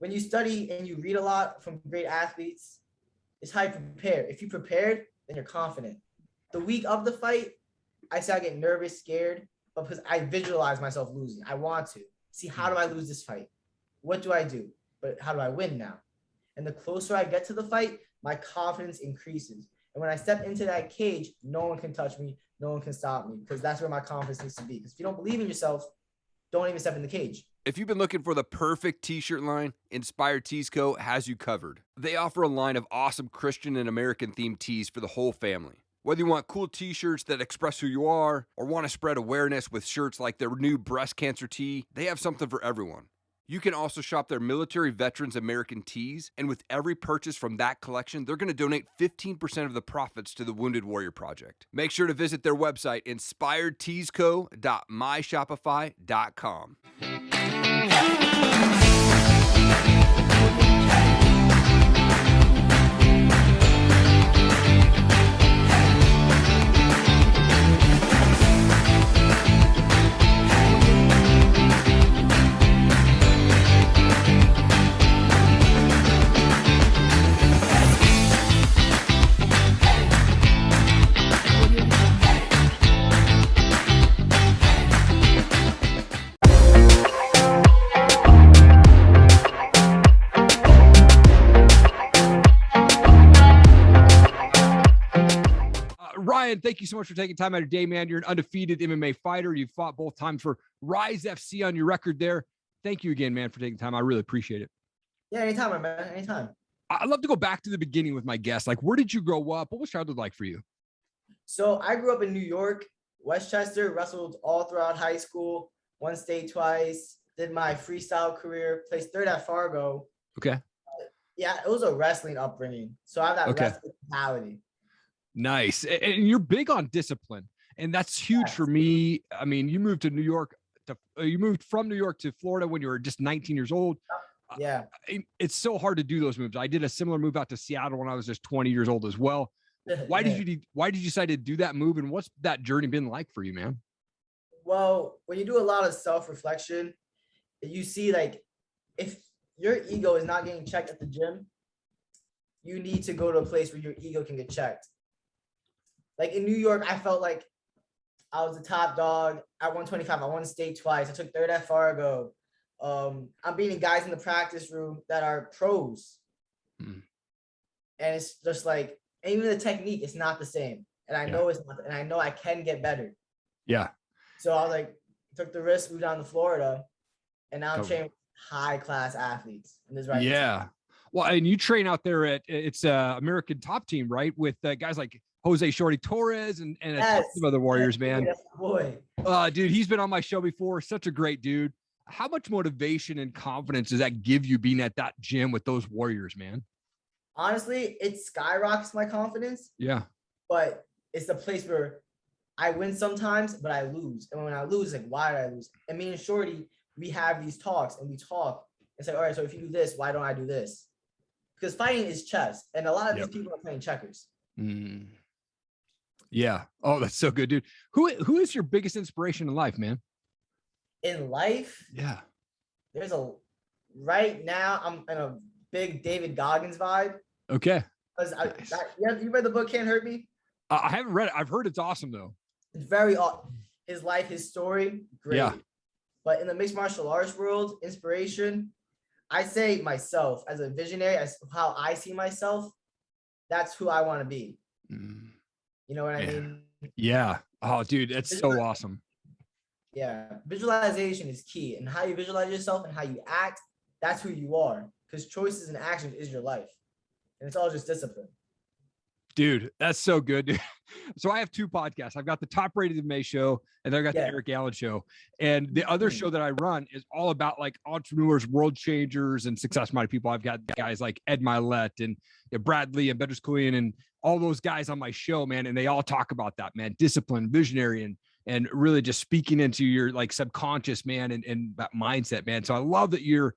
when you study and you read a lot from great athletes, it's how you prepare. If you prepared, then you're confident. The week of the fight, I say I get nervous, scared, but because I visualize myself losing. I want to see, how do I lose this fight? What do I do? But how do I win now? And the closer I get to the fight, my confidence increases. And when I step into that cage, no one can touch me. No one can stop me, because that's where my confidence needs to be. Because if you don't believe in yourself, don't even step in the cage. If you've been looking for the perfect t-shirt line, Inspired Tees Co. has you covered. They offer a line of awesome Christian and American themed tees for the whole family. Whether you want cool t-shirts that express who you are or want to spread awareness with shirts like their new breast cancer tee, they have something for everyone. You can also shop their Military Veterans American tees, and with every purchase from that collection, they're going to donate 15% of the profits to the Wounded Warrior Project. Make sure to visit their website, inspiredteesco.myshopify.com. Ryan, thank you so much for taking time out of your day, man. You're an undefeated MMA fighter. You've fought both times for Rize FC on your record there. Thank you again, man, for taking time. I really appreciate it. Yeah, anytime, man. Anytime. I'd love to go back to the beginning with my guests. Like, where did you grow up? What was childhood like for you? So I grew up in New York, Westchester, wrestled all throughout high school, won state twice, did my freestyle career, placed third at Fargo. Okay. Yeah, it was a wrestling upbringing. So I have that wrestling mentality. Nice. And you're big on discipline, and that's huge for me. I mean, you moved to New York you moved from New York to Florida when you were just 19 years old. Yeah. It's so hard to do those moves. I did a similar move out to Seattle when I was just 20 years old as well. Why did you decide to do that move, and what's that journey been like for you, man? Well, when you do a lot of self-reflection, you see, like, if your ego is not getting checked at the gym, you need to go to a place where your ego can get checked. Like in New York, I felt like I was the top dog at 125. I won state twice. I took third at Fargo. I'm beating guys in the practice room that are pros. And it's just like, and even the technique is not the same. And I know it's not, and I know I can get better. Yeah. So I was like, took the risk, moved down to Florida, and now I'm training high class athletes. And this right. Yeah. Well, and you train out there at it's American Top Team, right? With guys like Jose Shorty Torres and a ton of other warriors, man. Yes, boy. Dude, he's been on my show before. Such a great dude. How much motivation and confidence does that give you being at that gym with those warriors, man? Honestly, it skyrockets my confidence. Yeah. But it's the place where I win sometimes, but I lose. And when I lose, like, why did I lose? And me and Shorty, we have these talks and we talk and say, all right, so if you do this, why don't I do this? Because fighting is chess. And a lot of these people are playing checkers. Yeah. Oh, that's so good, dude. Who is your biggest inspiration in life, man? In life? Yeah. Right now, I'm in a big David Goggins vibe. Okay. Because you read the book Can't Hurt Me? I haven't read it. I've heard it's awesome though. It's very his life, his story, great. Yeah. But in the mixed martial arts world, inspiration, I say myself as a visionary, as how I see myself, that's who I want to be. You know what I mean? Yeah. Oh, dude, that's so awesome. Yeah. Visualization is key. And how you visualize yourself and how you act, that's who you are. Because choices and actions is your life. And it's all just discipline. Dude, that's so good. Dude. So I have two podcasts. I've got the Top Rated MMA show, and then I've got the Erik Allen show. And the other show that I run is all about like entrepreneurs, world changers, and success-minded people. I've got guys like Ed Milet and Brad Lee and Bedros Keuilian and all those guys on my show, man. And they all talk about that, man. Discipline, visionary, and really just speaking into your like subconscious, man, and that mindset, man. So I love that you're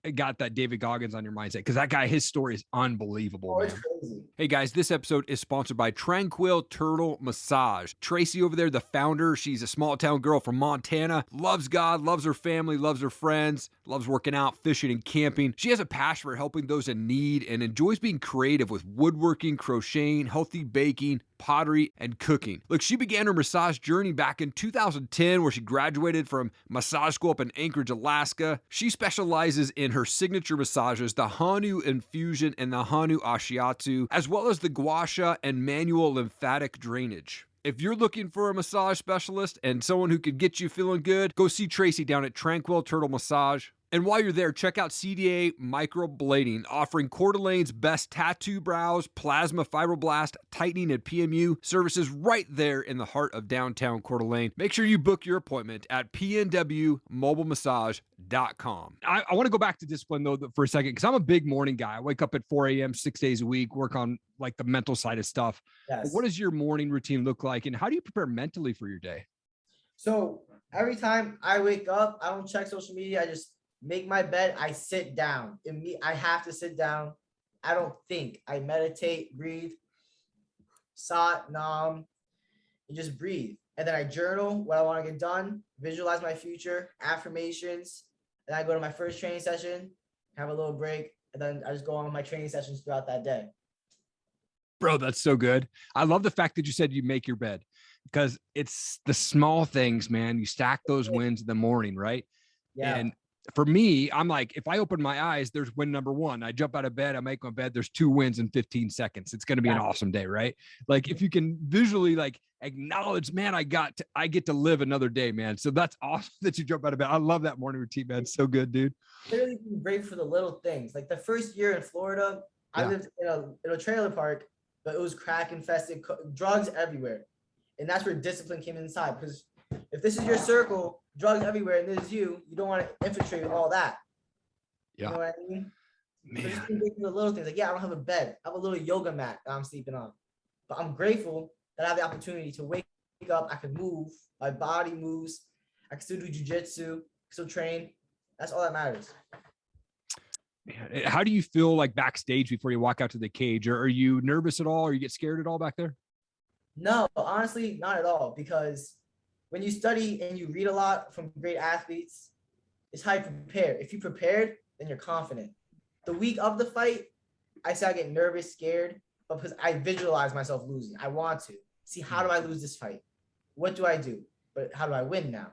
got that David Goggins on your mindset? Because that guy, his story is unbelievable, Oh, man. it's crazy. Hey guys, this episode is sponsored by Tranquil Turtle Massage. Tracy over there, the founder, she's a small town girl from Montana, loves God, loves her family, loves her friends, loves working out, fishing, and camping. She has a passion for helping those in need and enjoys being creative with woodworking, crocheting, healthy baking, pottery, and cooking. Look, she began her massage journey back in 2010 where she graduated from massage school up in Anchorage, Alaska. She specializes in her signature massages, the Hanu Infusion and the Hanu Ashiatsu, as well as the gua sha and manual lymphatic drainage. If you're looking for a massage specialist and someone who could get you feeling good, go see Tracy down at Tranquil Turtle Massage. And while you're there, check out CDA Microblading, offering Coeur d'Alene's best tattoo brows, plasma fibroblast, tightening, and PMU services right there in the heart of downtown Coeur d'Alene. Make sure you book your appointment at pnwmobilemassage.com. I want to go back to discipline though for a second, because I'm a big morning guy. I wake up at 4 a.m. 6 days a week, work on like the mental side of stuff. Yes. What does your morning routine look like, and how do you prepare mentally for your day? So every time I wake up, I don't check social media. I just make my bed. I sit down. I have to sit down. I don't think. I meditate, breathe, sat, nam, and just breathe. And then I journal what I want to get done, visualize my future, affirmations. And I go to my first training session, have a little break, and then I just go on with my training sessions throughout that day. Bro, that's so good. I love the fact that you said you make your bed, because it's the small things, man. You stack those wins in the morning, right? Yeah. And for me, I'm like, if I open my eyes, there's win number one. I jump out of bed, I make my bed. There's 2 wins in 15 seconds. It's going to be an awesome day, right? Like if you can visually like acknowledge, man, I get to live another day, man. So that's awesome that you jump out of bed. I love that morning routine, man. So good, dude. Literally be grateful for the little things. Like the first year in Florida, I lived in a trailer park, but it was crack infested, drugs everywhere. And that's where discipline came inside. Because if this is your circle, drugs everywhere, and this is you don't want to infiltrate all that. Yeah. You know what I mean? Man. So just be grateful for the little things. Like, yeah, I don't have a bed. I have a little yoga mat that I'm sleeping on. But I'm grateful that I have the opportunity to wake up. I can move. My body moves. I can still do jujitsu, still train. That's all that matters. Man, how do you feel like backstage before you walk out to the cage? Or are you nervous at all? Or you get scared at all back there? No, honestly, not at all. Because when you study and you read a lot from great athletes, it's how you prepare. If you prepared, then you're confident. The week of the fight, I say I get nervous, scared, but because I visualize myself losing. I want to see, how do I lose this fight? What do I do? But how do I win now?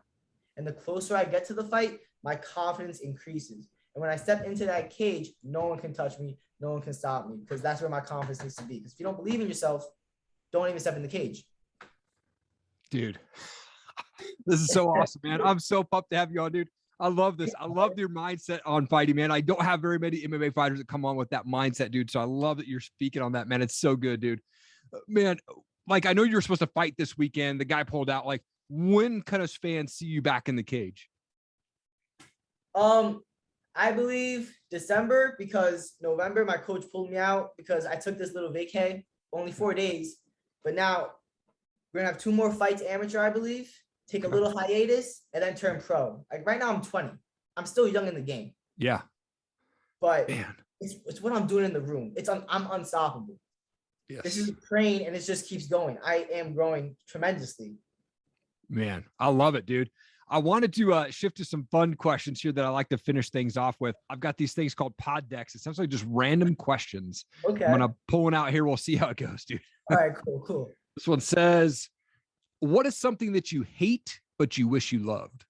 And the closer I get to the fight, my confidence increases. And when I step into that cage, no one can touch me. No one can stop me, because that's where my confidence needs to be. Because if you don't believe in yourself, don't even step in the cage. Dude, this is so awesome, man. I'm so pumped to have you on, dude. I love this. I love your mindset on fighting, man. I don't have very many MMA fighters that come on with that mindset, dude. So I love that you're speaking on that, man. It's so good, dude. Man, like I know you were supposed to fight this weekend. The guy pulled out. Like, when can us fans see you back in the cage? I believe December, because November my coach pulled me out because I took this little vacay, only 4 days. But now we're gonna have 2 more fights amateur, I believe. Take a little hiatus and then turn pro. Like right now I'm 20. I'm still young in the game. Yeah. But Man. it's what I'm doing in the room. I'm unstoppable. Yes. This is a train and it just keeps going. I am growing tremendously. Man, I love it, dude. I wanted to shift to some fun questions here that I like to finish things off with. I've got these things called pod decks, essentially just random questions. Okay. I'm going to pull one out here. We'll see how it goes, dude. All right, cool. This one says, what is something that you hate, but you wish you loved?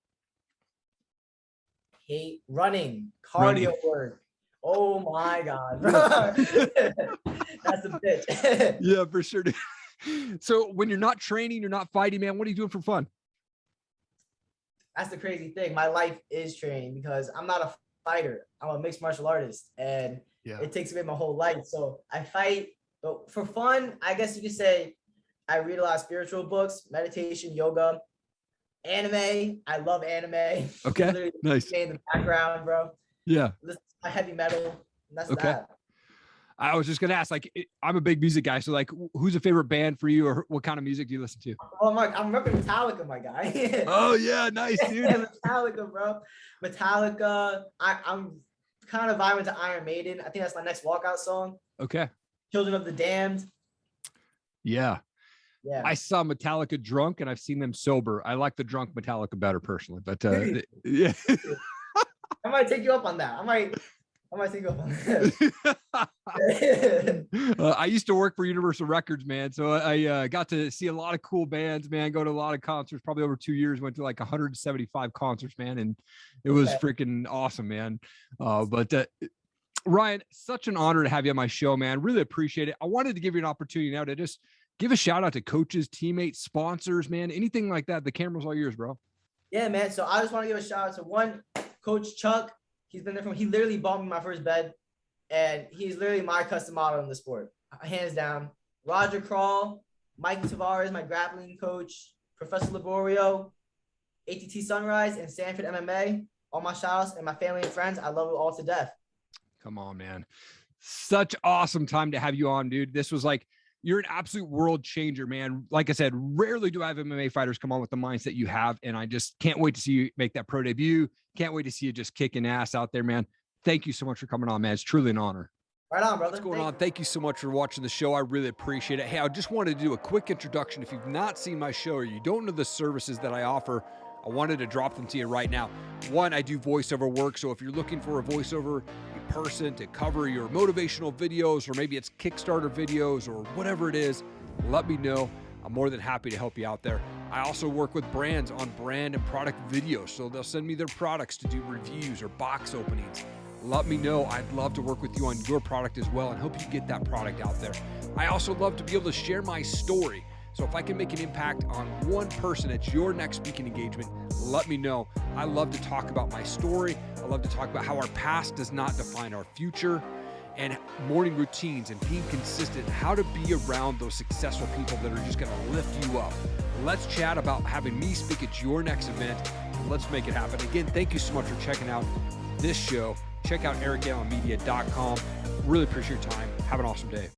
Hate running, cardio work. Oh my God. That's a bitch. Yeah, for sure, dude. So when you're not training, you're not fighting, man, what are you doing for fun? That's the crazy thing. My life is training, because I'm not a fighter. I'm a mixed martial artist, and it takes away my whole life. So I fight, but for fun, I guess you could say I read a lot of spiritual books, meditation, yoga, anime. I love anime. Okay, nice. In the background, bro. Yeah. Listen to my heavy metal. And that's Okay. that. I was just going to ask, like, I'm a big music guy. So like, who's a favorite band for you, or what kind of music do you listen to? Oh my, I'm repping Metallica, my guy. Oh yeah. Nice, dude. Metallica, bro. Metallica. I'm kind of vibing to Iron Maiden. I think that's my next walkout song. Okay. Children of the Damned. Yeah. Yeah. I saw Metallica drunk and I've seen them sober. I like the drunk Metallica better personally, but Really? yeah. I might take you up on that. I might take you up on that. I used to work for Universal Records, man. So I got to see a lot of cool bands, man, go to a lot of concerts, probably over 2 years, went to like 175 concerts, man. And it was freaking awesome, man. But Ryan, such an honor to have you on my show, man. Really appreciate it. I wanted to give you an opportunity now to just give a shout out to coaches, teammates, sponsors, man, anything like that. The camera's all yours, bro. Yeah, man. So I just want to give a shout out to one Coach Chuck. He literally bought me my first bed, and he's literally my custom model in the sport, hands down. Roger Crawl, Mike Tavares, my grappling coach, Professor Laborio, ATT Sunrise, and Sanford MMA. All my shout outs and my family and friends. I love you all to death. Come on, man. Such awesome time to have you on, dude. This was like, you're an absolute world changer, man. Like I said, rarely do I have MMA fighters come on with the mindset you have. And I just can't wait to see you make that pro debut. Can't wait to see you just kicking ass out there, man. Thank you so much for coming on, man. It's truly an honor. Right on, brother. What's going on? Thank you so much for watching the show. I really appreciate it. Hey, I just wanted to do a quick introduction. If you've not seen my show or you don't know the services that I offer, I wanted to drop them to you right now. One, I do voiceover work. So if you're looking for a voiceover person to cover your motivational videos, or maybe it's Kickstarter videos or whatever it is, let me know. I'm more than happy to help you out there. I also work with brands on brand and product videos. So they'll send me their products to do reviews or box openings. Let me know. I'd love to work with you on your product as well and help you get that product out there. I also love to be able to share my story. So if I can make an impact on one person at your next speaking engagement, let me know. I love to talk about my story. I love to talk about how our past does not define our future, and morning routines and being consistent, how to be around those successful people that are just going to lift you up. Let's chat about having me speak at your next event, and let's make it happen. Again, thank you so much for checking out this show. Check out erikallenmedia.com. Really appreciate your time. Have an awesome day.